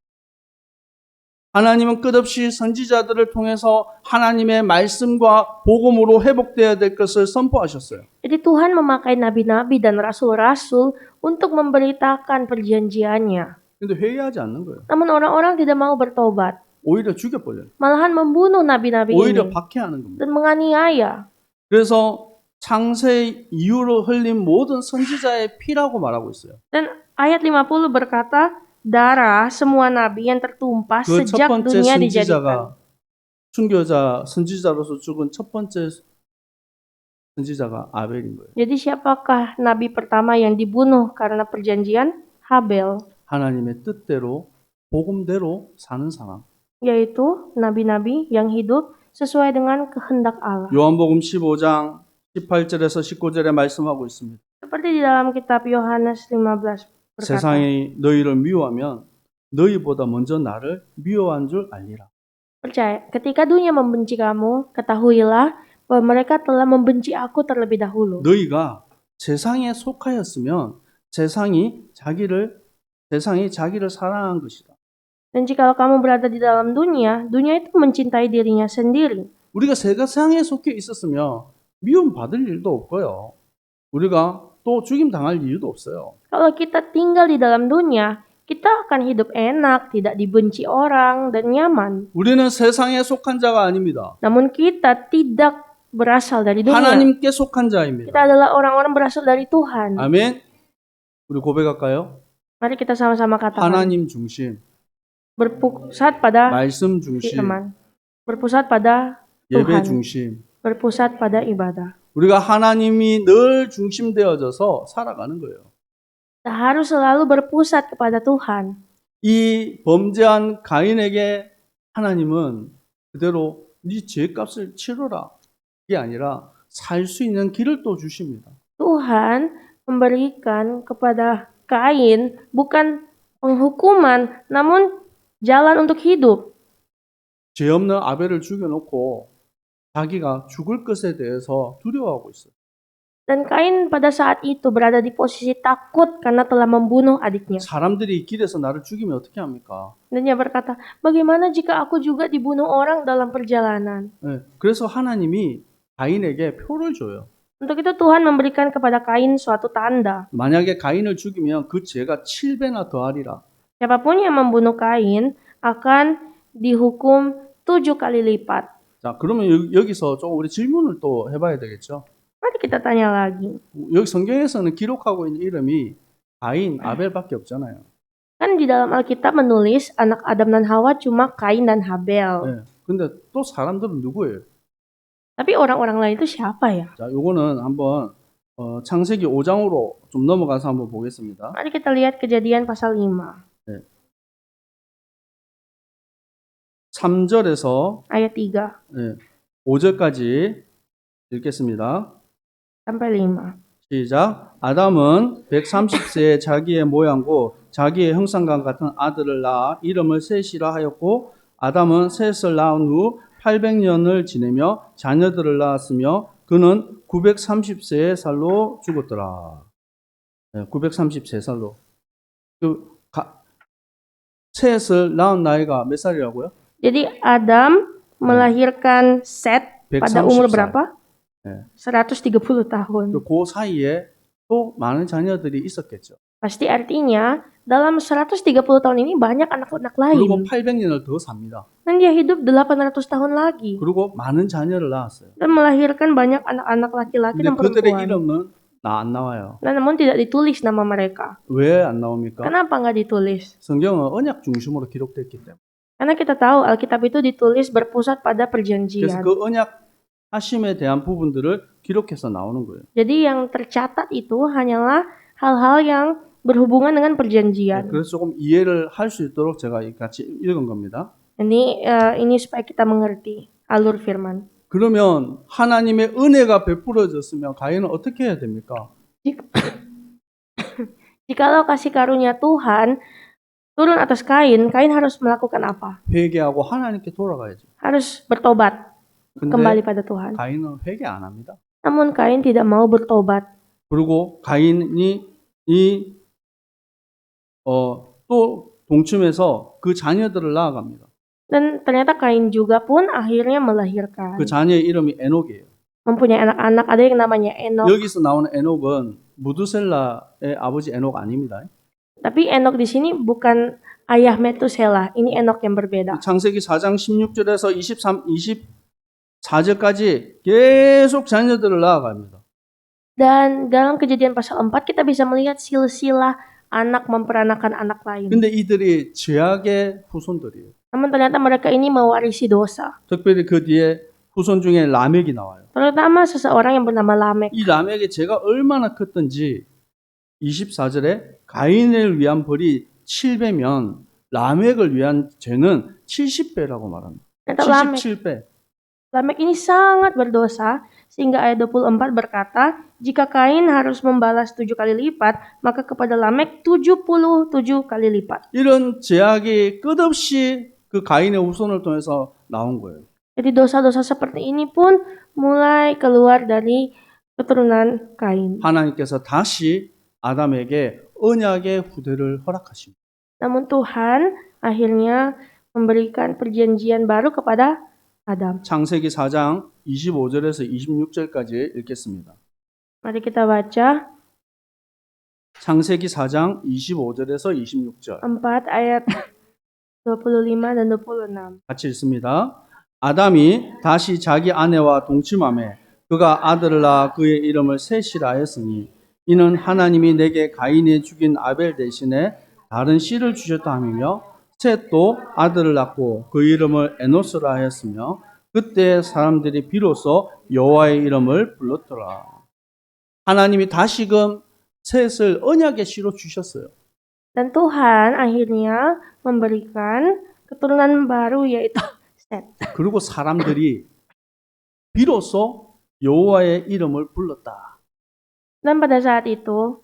하나님은 끝없이 선지자들을 통해서 하나님의 말씀과 복음으로 회복되어야 될 것을 선포하셨어요. Jadi Tuhan memakai nabi-nabi dan rasul-rasul untuk memberitakan perjanjiannya. 근데 회개하지 않는 거예요. Namun orang-orang tidak mau bertobat, 오히려 죽여버려요. malahan membunuh nabi-nabi 오히려 ini 박해하는 겁니다. dan menganiaya. 그래서 창세 이후로 흘린 모든 선지자의 피라고 말하고 있어요. Dan ayat 50 berkata, darah semua nabi yang tertumpah 그 첫 sejak 번째 dunia dijadikan. 선지자가 선지자로서 죽은 첫 번째 선지자가 아벨인 거예요. Jadi siapakah nabi pertama yang dibunuh karena perjanjian? Habel, 하나님의 뜻대로 복음대로 사는 상황. yaitu nabi-nabi yang hidup sesuai dengan kehendak Allah. 요한복음 15장 18절에서 19절에 말씀하고 있습니다. Seperti di dalam kitab Yohanes 15 berkata, 세상이 너희를 미워하면 너희보다 먼저 나를 미워한 줄 알리라. percaya, ketika dunia membenci kamu, ketahuilah bahwa mereka telah membenci aku terlebih dahulu. 너희가 세상에 속하였으면 세상이 자기를 사랑한 것이다. Dan jikalau kamu berada di dalam dunia, dunia itu mencintai dirinya sendiri. 우리가 세상에 속해 있었으면 미움 받을 일도 없고요. 우리가 또 죽임 당할 이유도 없어요. Kalau kita tinggal di dalam dunia, kita akan hidup enak, tidak dibenci orang, dan nyaman. 우리는 세상에 속한 자가 아닙니다. Namun kita tidak berasal dari dunia. 하나님께 속한 Kita 자입니다. adalah orang-orang berasal dari Tuhan. 아멘. 우리 고백할까요? Mari kita sama-sama katakan. 하나님 중심, Berpusat pada 말씀 중심, firman. Berpusat pada 예배 Tuhan. 중심. Berpusat pada ibadah. 우리가 하나님이 늘 중심되어져서 살아가는 거예요. Kita harus selalu berpusat kepada Tuhan. 이 범죄한 가인에게 하나님은 그대로 네 죄값을 치러라. 이게 아니라 살 수 있는 길을 또 주십니다. Tuhan memberikan kepada Kain bukan penghukuman, namun jalan untuk hidup. 죄 없는 아벨을 죽여놓고 자기가 죽을 것에 대해서 두려워하고 있어요. Dan Kain pada saat itu berada di posisi takut karena telah membunuh adiknya. 사람들이 길에서 나를 죽이면 어떻게 합니까? Dan dia berkata, bagaimana jika aku juga dibunuh orang dalam perjalanan? 네, 그래서 하나님이 가인에게 표를 줘요. Untuk itu Tuhan memberikan kepada Kain suatu tanda. 만약에 가인을 죽이면 그 죄가 7배나 더하리라. Siapapun yang membunuh Kain akan dihukum 7 kali lipat. 자, 그러면 여기서 좀 우리 질문을 또 해봐야 되겠죠? Mari kita tanya lagi. 여기 성경에서는 기록하고 있는 이름이 가인, 아벨밖에 없잖아요. Kan di dalam Alkitab menulis anak Adam dan Hawa cuma Kain dan Habel. 네, 근데 또 사람들은 누구예요? Tapi orang-orang lain itu siapa ya? 자, 요거는 한번 창세기 5장으로 좀 넘어가서 한번 보겠습니다. Mari kita lihat Kejadian pasal 5 3절에서 ayat 3 5절까지 읽겠습니다. sampai 5. 시작. 아담은 130세에 자기의 모양고 자기의 형상과 같은 아들을 낳아 이름을 셋이라 하였고 아담은 셋을 낳은 후 800년을 지내며 자녀들을 낳았으며 그는 930세의 살로 죽었더라. 933살로. 셋을 낳은 나이가 몇 살이라고요? Jadi Adam melahirkan Set pada umur 130살. berapa? 네. 130 tahun. 그 사이에 또 많은 자녀들이 있었겠죠. Pasti artinya dalam 130 tahun ini banyak anak-anak 그리고 lain. 800년을 더 삽니다. Dan dia hidup 800 tahun lagi. 그리고 많은 자녀를 낳았어요. Dan melahirkan banyak anak-anak laki-laki 근데 dan 그들의 perempuan. 이름은 안 나와요. Dan namun tidak ditulis nama mereka. 왜 안 나옵니까? Kenapa nggak ditulis? 성경은 언약 중심으로 기록됐기 때문에. Karena kita tahu Alkitab itu ditulis berpusat pada 그래서 perjanjian. 그 언약 하심에 대한 부분들을 기록해서 나오는 거예요. Jadi yang tercatat itu hanyalah hal-hal yang berhubungan dengan perjanjian. 그래서 조금 이해를 할 수 있도록 제가 같이 읽은 겁니다. Ini supaya kita mengerti alur firman. 그러면 하나님의 은혜가 베풀어졌으면 가인은 어떻게 해야 됩니까? Jikalau kasih karunia Tuhan turun atas Kain harus melakukan apa? 회개하고 하나님께 돌아가야죠. Harus bertobat kembali 근데 pada Tuhan. 가인은 회개 안 합니다. Namun Kain tidak mau bertobat. 그리고 가인이 또 동침해서 그 자녀들을 낳아갑니다. Dan ternyata Kain juga pun akhirnya melahirkan. 그 자녀의 이름이 에녹이에요. Mempunyai anak-anak, ada yang namanya Enok. 여기서 나오는 에녹은 무두셀라의 아버지 에녹 아닙니다. Tapi Enok di sini bukan ayah Metusela. Ini Enok yang berbeda. 창세기 4장 16절에서 24절까지 계속 자녀들을 낳아갑니다. Dan dalam Kejadian pasal 4 kita bisa melihat silsilah anak memperanakan anak lain. 근데 이들이 죄악의 후손들이에요. Namun ternyata mereka ini mewarisi dosa. 특별히 그 뒤에 후손 중에 라멕이 나와요. Terutama seseorang yang bernama Lamek. 이 라멕의 죄가 얼마나 컸던지 24절에 가인을 위한 벌이 7배면 라멕을 위한 죄는 70배라고 말합니다. Ternyata 77배. Lamek ini sangat berdosa sehingga ayat 24 berkata, jika Kain harus membalas 7 kali lipat, maka kepada Lamek 77 kali lipat. 이런 죄악이 끝없이 그 가인의 후손을 통해서 나온 거예요. Jadi dosa-dosa seperti ini pun mulai keluar dari keturunan Kain. 하나님께서 다시 아담에게 언약의 후대를 허락하십니다. Namun Tuhan akhirnya memberikan perjanjian baru kepada Adam. 창세기 4장 25절에서 26절까지 읽겠습니다. Mari kita baca 창세기 4장 25절에서 26절. 4 ayat 25 dan 26. 같이 읽습니다. 아담이 다시 자기 아내와 동침하매 그가 아들을 낳아 그의 이름을 셋이라 하였으니 이는 하나님이 내게 가인이 죽인 아벨 대신에 다른 씨를 주셨다 함이며 셋도 아들을 낳고 그 이름을 에노스라 하였으며 그때 사람들이 비로소 여호와의 이름을 불렀더라. 하나님이 다시금 셋을 언약의 씨로 주셨어요. Dan Tuhan akhirnya memberikan keturunan baru yaitu Set. 그리고 사람들이 비로소 여호와의 이름을 불렀다. Dan pada saat itu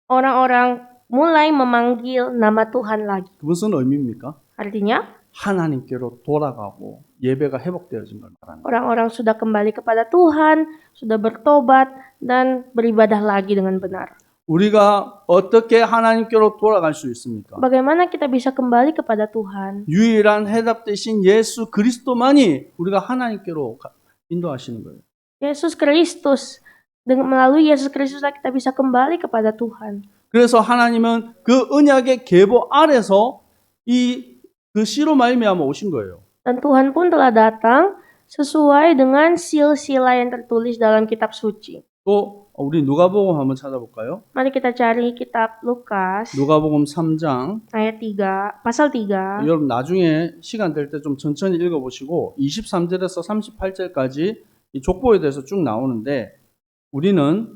orang-orang mulai memanggil nama Tuhan lagi. 무슨 의미입니까? Artinya 하나님께로 돌아가고 예배가 회복되어진 걸 말하는 거예요. orang-orang sudah kembali kepada Tuhan, sudah bertobat dan beribadah lagi dengan benar. 우리가 어떻게 하나님께로 돌아갈 수 있습니까? Bagaimana kita bisa kembali kepada Tuhan? 유일한 해답 되신 예수 그리스도만이 우리가 하나님께로 인도하시는 거예요. Yesus Kristus. Melalui Yesus Kristuslah kita bisa kembali kepada Tuhan. 그래서 하나님은 그 언약의 계보 아래서 그 씨로 말미암아 오신 거예요. Dan Tuhan pun telah datang sesuai dengan silsilah yang tertulis dalam kitab suci. 또 우리 누가복음 한번 찾아볼까요? Mari kita cari kitab Lukas 누가복음 3장. ayat 3, pasal 3. 여러분 나중에 시간 될 때 좀 천천히 읽어보시고 23절에서 38절까지 이 족보에 대해서 쭉 나오는데 우리는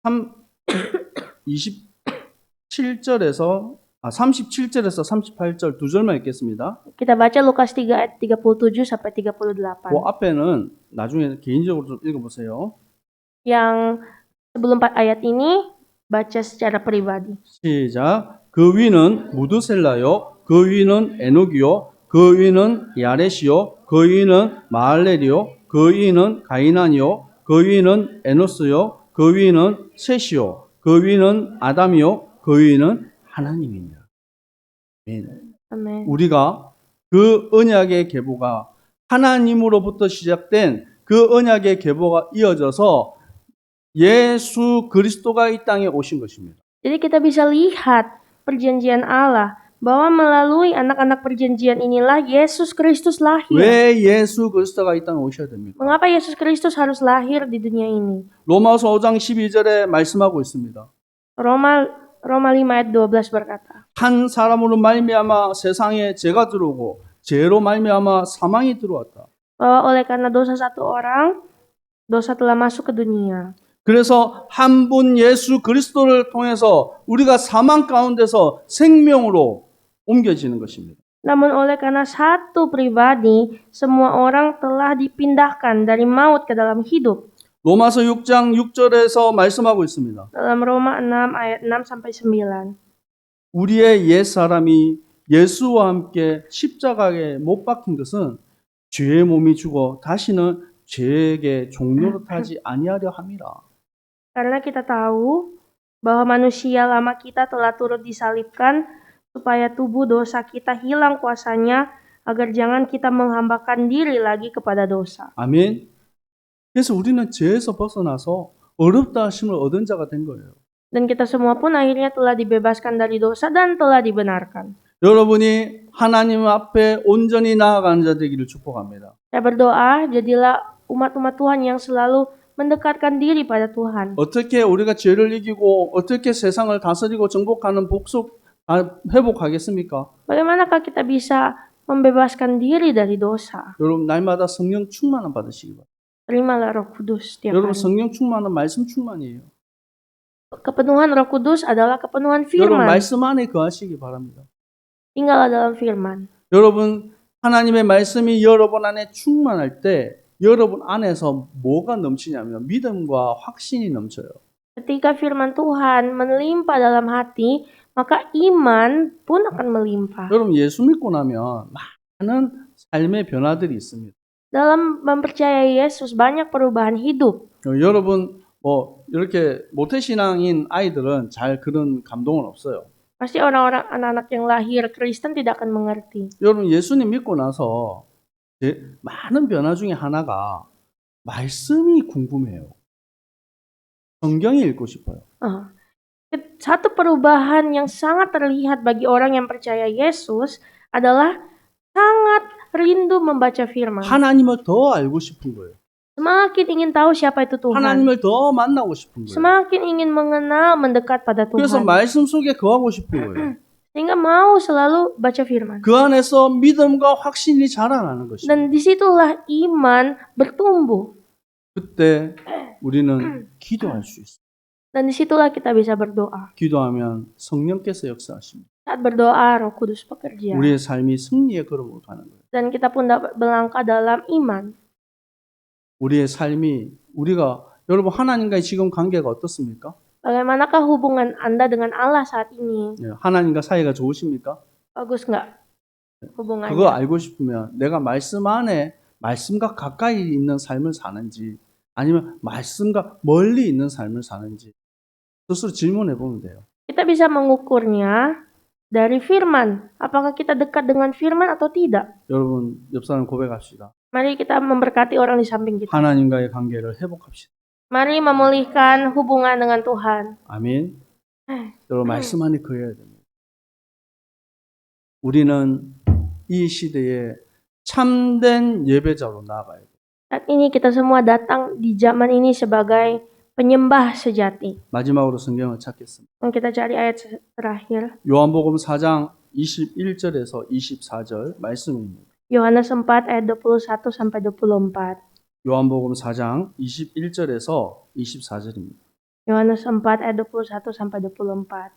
37절에서 38절 두 절만 읽겠습니다. Kita baca Lukas 3 ayat 37 sampai 38. 그 앞에는 나중에 개인적으로 좀 읽어보세요. Yang sebelum 4 ayat ini baca secara pribadi. 시작. 그 위는 무드셀라요, 그 위는 에녹이요, 그 위는 야렛이요, 그 위는 마할렐이요, 그 위는 가이난이요, 그 위는 에노스요, 그 위는 셋이요, 그 위는 아담이요, 그 위는 하나님입니다. Amin. 우리가 그 언약의 계보가 하나님으로부터 시작된 그 언약의 계보가 이어져서 예수 그리스도가 이 땅에 오신 것입니다. Jadi kita bisa lihat perjanjian Allah bahwa melalui anak-anak perjanjian inilah Yesus Kristus lahir. 왜 예수 그리스도가 이 땅에 오셔야 됩니까? Mengapa Yesus Kristus harus lahir di dunia ini? 로마서 5장 12절에 말씀하고 있습니다. Roma 5 ayat 12 berkata, 한 사람으로 말미암아 세상에 죄가 들어오고 죄로 말미암아 사망이 들어왔다. bahwa oleh karena dosa satu orang, dosa telah masuk ke dunia. 그래서 한 분 예수 그리스도를 통해서 우리가 사망 가운데서 생명으로 옮겨지는 것입니다. Namun oleh karena satu pribadi, semua orang telah dipindahkan dari maut ke dalam hidup. 로마서 6장 6절에서 말씀하고 있습니다. Dalam Roma 6 ayat 6 sampai 9. 우리의 옛 사람이 예수와 함께 십자가에 못 박힌 것은 죄의 몸이 죽어 다시는 죄에게 종노릇하지 아니하려 함이라. Karena kita tahu bahwa manusia lama kita telah turut disalibkan supaya tubuh dosa kita hilang kuasanya agar jangan kita menghambakan diri lagi kepada dosa. 아멘. 그래서 우리는 죄에서 벗어나서 어렵다 하심을 얻은 자가 된 거예요. Dan kita semua pun akhirnya telah dibebaskan dari dosa dan telah dibenarkan. 여러분이 하나님 앞에 온전히 나아가는 자 되기를 축복합니다. Saya berdoa, jadilah umat-umat Tuhan yang selalu mendekatkan diri pada Tuhan. 어떻게 우리가 죄를 이기고 어떻게 세상을 다스리고 정복하는 회복하겠습니까? Bagaimanakah kita bisa membebaskan diri dari dosa? 여러분 날마다 성령 충만을 받으시기 바랍니다. Terimalah Roh Kudus setiap 여러분 hari. 성령 충만은 말씀 충만이에요. Kepenuhan Roh Kudus adalah kepenuhan 여러분 firman. 말씀 안에 거하시기 바랍니다. Tinggallah dalam firman. 여러분 하나님의 말씀이 여러분 안에 충만할 때 여러분 안에서 뭐가 넘치냐면 믿음과 확신이 넘쳐요. Ketika firman Tuhan melimpah dalam hati, maka iman pun akan melimpah. 여러분 예수 믿고 나면 많은 삶의 변화들이 있습니다. Dalam mempercayai Yesus banyak perubahan hidup. 여러분 이렇게 모태신앙인 아이들은 잘 그런 감동은 없어요. Pasti orang-orang anak-anak yang lahir Kristen tidak akan mengerti. 여러분 예수님 믿고 나서 많은 변화 중에 하나가 말씀이 궁금해요. 성경이 읽고 싶어요. Satu perubahan yang sangat terlihat bagi orang yang percaya Yesus adalah sangat rindu membaca firman. 하나님을 더 알고 싶은 거예요. Semakin ingin tahu siapa itu Tuhan. 하나님을 더 만나고 싶은 거예요. Semakin ingin mengenal, mendekat pada 그래서 Tuhan. 말씀 속에 거하고 싶은 거예요. Sehingga mau selalu baca firman. 그 안에서 믿음과 확신이 자라나는 것이죠. Dan disitulah iman bertumbuh. 그때 우리는 기도할 수 있어요. Dan disitulah kita bisa berdoa. 기도하면 성령께서 역사하십니다. Saat berdoa, Roh Kudus bekerja. 우리의 삶이 승리의 걸음으로 가는 거예요. Dan kita pun dapat melangkah dalam iman. 우리의 삶이 여러분 하나님과의 지금 관계가 어떻습니까? Bagaimanakah hubungan Anda dengan Allah saat ini? 하나님과 사이가 좋으십니까? Bagus nggak hubungannya? 그거 알고 싶으면 내가 말씀 안에 말씀과 가까이 있는 삶을 사는지 아니면 말씀과 멀리 있는 삶을 사는지 스스로 질문해 보면 돼요. Kita bisa mengukurnya dari firman. Apakah kita dekat dengan firman atau tidak? 여러분 옆 사람 고백합시다. Mari kita memberkati orang di samping kita. 하나님과의 관계를 회복합시다. Mari memulihkan hubungan dengan Tuhan. 아멘. 여러분 말씀 안에 거해야 됩니다. 우리는 이 시대에 참된 예배자로 나아가야 돼요. Saat ini kita semua datang di zaman ini sebagai penyembah sejati. 마지막으로 성경을 찾겠습니다. Kita cari ayat terakhir. 요한복음 4장 21절에서 24절 말씀입니다. Yohanes 4 ayat 21 sampai 24. 요한복음 4장 21절에서 24절입니다. Yohanes 4 ayat 21 sampai 24.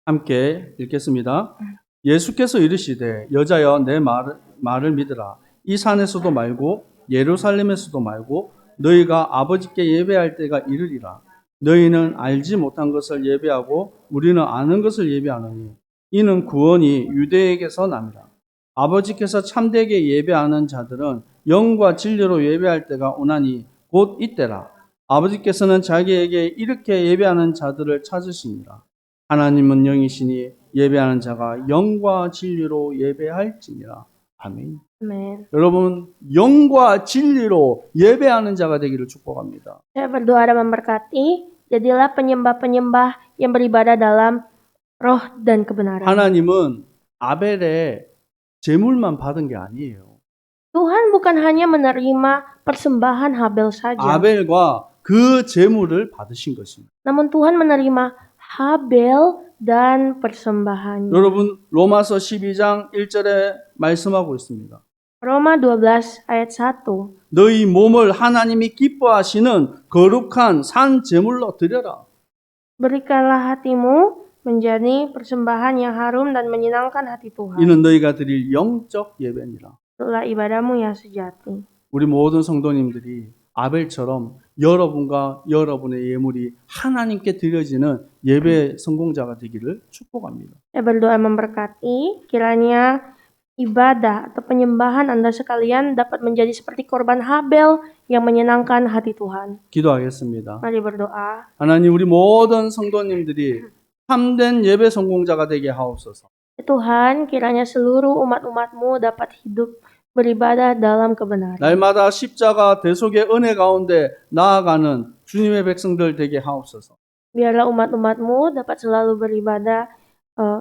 함께 읽겠습니다. 예수께서 이르시되 여자여 내 말을 믿으라. 이 산에서도 말고 예루살렘에서도 말고 너희가 아버지께 예배할 때가 이르리라. 너희는 알지 못한 것을 예배하고 우리는 아는 것을 예배하노니 이는 구원이 유대에게서 남이라. 아버지께서 참되게 예배하는 자들은 영과 진리로 예배할 때가 오나니 곧 이때라. 아버지께서는 자기에게 이렇게 예배하는 자들을 찾으시니라. 하나님은 영이시니 예배하는 자가 영과 진리로 예배할지니라. 아멘. Amin. 여러분 영과 진리로 예배하는 자가 되기를 축복합니다. Saya berdoa dan memberkati, jadilah penyembah-penyembah yang beribadah dalam roh dan kebenaran. 하나님은 아벨의 제물만 받은 게 아니에요. Tuhan bukan hanya menerima persembahan Habel saja, 아벨과 그 제물을 받으신 것입니다. namun Tuhan menerima Habel dan persembahannya. 여러분 로마서 12장 1절에 말씀하고 있습니다. Roma 12 ayat 1. 너희 몸을 하나님이 기뻐하시는 거룩한 산 제물로 드려라. Berikanlah hatimu menjadi persembahan yang harum dan menyenangkan hati Tuhan. 이는 너희가 드릴 영적 예배니라. Itulah ibadahmu yang sejati. 우리 모든 성도님들이 아벨처럼 여러분과 여러분의 예물이 하나님께 드려지는 예배 성공자가 되기를 축복합니다. Saya berdoa memberkati, kiranya ibadah atau penyembahan Anda sekalian dapat menjadi seperti korban Habel yang menyenangkan hati Tuhan. 기도하겠습니다. Mari berdoa. 하나님 우리 모든 성도님들이 참된 예배 성공자가 되게 하옵소서. Tuhan, kiranya seluruh umat-umat-Mu dapat hidup beribadah dalam kebenaran. 날마다 십자가 대속의 은혜 가운데 나아가는 주님의 백성들 되게 하옵소서. Biarlah umat-umat-Mu dapat selalu beribadah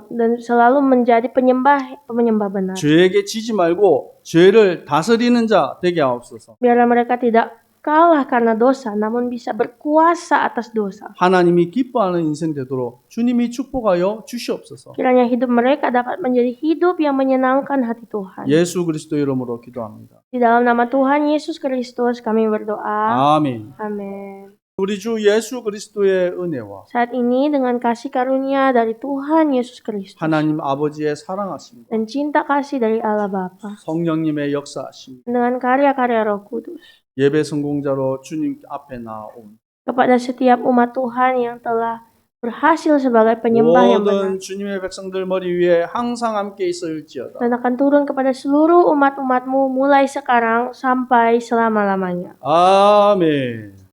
dan selalu menjadi penyembah benar. 죄에게 지지 말고 죄를 다스리는 자 되게 하옵소서. Biarlah mereka tidak kalah karena dosa, namun bisa berkuasa atas dosa. 하나님이 기뻐하는 인생 되도록 주님이 축복하여 주시옵소서. Kiranya hidup mereka dapat menjadi hidup yang menyenangkan hati Tuhan. 예수 그리스도 이름으로 기도합니다. Di dalam nama Tuhan Yesus Kristus kami berdoa. 아멘. Amin. 우리 주 예수 그리스도의 은혜와 Saat ini dengan kasih karunia dari Tuhan Yesus Kristus 하나님 아버지의 사랑하심과 dan cinta kasih dari Allah Bapa, 성령님의 역사하심 dengan karya-karya Roh Kudus, 예배 성공자로 주님 앞에 나온 kepada setiap umat Tuhan yang telah berhasil sebagai penyembah yang benar, 모든 주님의 백성들 머리 위에 항상 함께 있을지어다. dan akan turun kepada seluruh umat-umat-Mu mulai sekarang sampai selama-lamanya. 아멘.